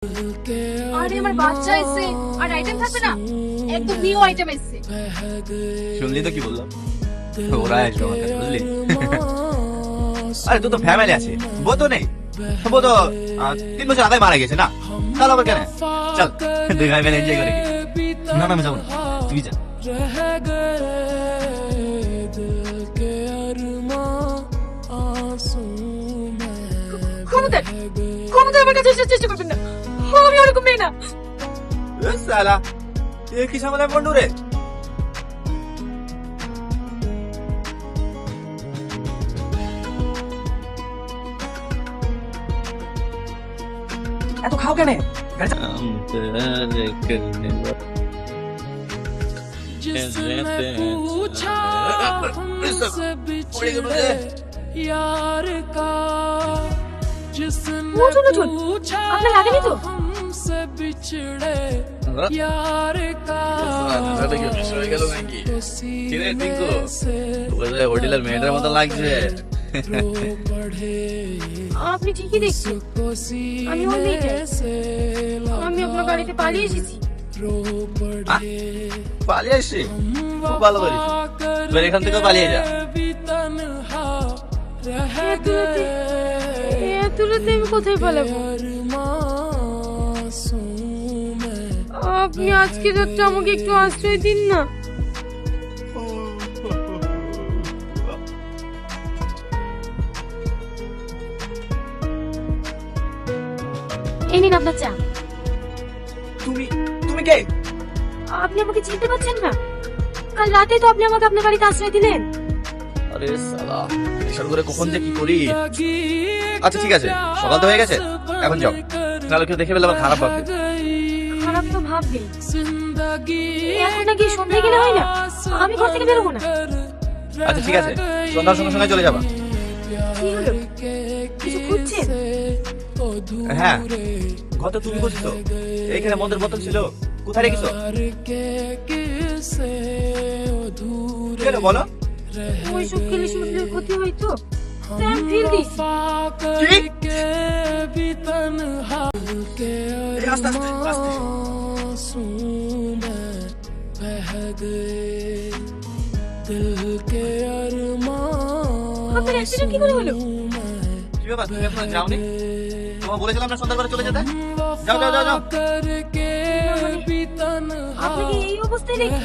আরে আমার বাচ্চা এসে আর আইটেম থাকবে না, একদম নিউ আইটেম এসে। শুনলি তো কি বললাম, ওরা আসবে আমার কাছে, বুঝলি? আরে তোর তো ফ্যামিলি আছে, বউ তো নেই। বউ তো 3 বছর আগে মারা গেছে না, তাহলে আবার কেন? চল দুই ভাই মিলে এনজয় করে। না না আমি যাবো না, তুই যা। ক্ষমতার আমার কাছে এসে চেষ্টা করবেন না, আমি ওরকম মেয়ে না। সালা এ কি সামনে বন্ধু রে? এত খাও কেন? আপনার লাগেনি তো? হোটেলের মেয়েটার মতো লাগছে। আপনি ঠিকই দেখছেন, আমি ওর মেয়েটা। আমি আপনার গাড়িতে পালিয়ে এসেছি। পালিয়ে আসছি? খুব ভালো করিস, এবার এখান থেকে পালিয়ে যা। এত রাতে আমি কোথায় পালাবো? আপনি আজকে রাতটা আমাকে একটু আশ্রয় দিন না। এই নিন আপনার চা। তুমি কে? আপনি আমাকে চিনতে পারছেন না? কাল রাতে তো আপনি আমাকে আপনার বাড়িতে আশ্রয় দিলেন। আরে সালা, এসব করে কখন যে কি করি। আচ্ছা ঠিক আছে, সকাল তো হয়ে গেছে, এখন যাও, নাহলে কেউ দেখে ফেলে আবার খারাপ ভাববে। খারাপ তো ভাববে, এখন নাকি সন্ধ্যে গেলে হয় না? আমি ঘর থেকে বেরোবো না। আচ্ছা ঠিক আছে, সন্ধ্যার সঙ্গে সঙ্গে চলে যাবা। কি হলো, কিছু খুঁজছেন? হ্যাঁ, গত তুমি বলছো তো এইখানে মদের বোতল ছিল, কোথায় রেখেছো? কেন বলো? ওইসব খেলে শরীরের ক্ষতি হয় তো, তাই আমি ফেল দিয়েছি। আস্তে আস্তে আস্তে। আপনার অ্যাক্সিডেন্ট কি করে হলো? কি ব্যাপার, তুমি এখনো যাওনি? তোমার বলেছিলাম না সন্ধ্যার পরে চলে যেতে। যাও যাও যাও যাও। আপনাকে এই অবস্থায় রেখে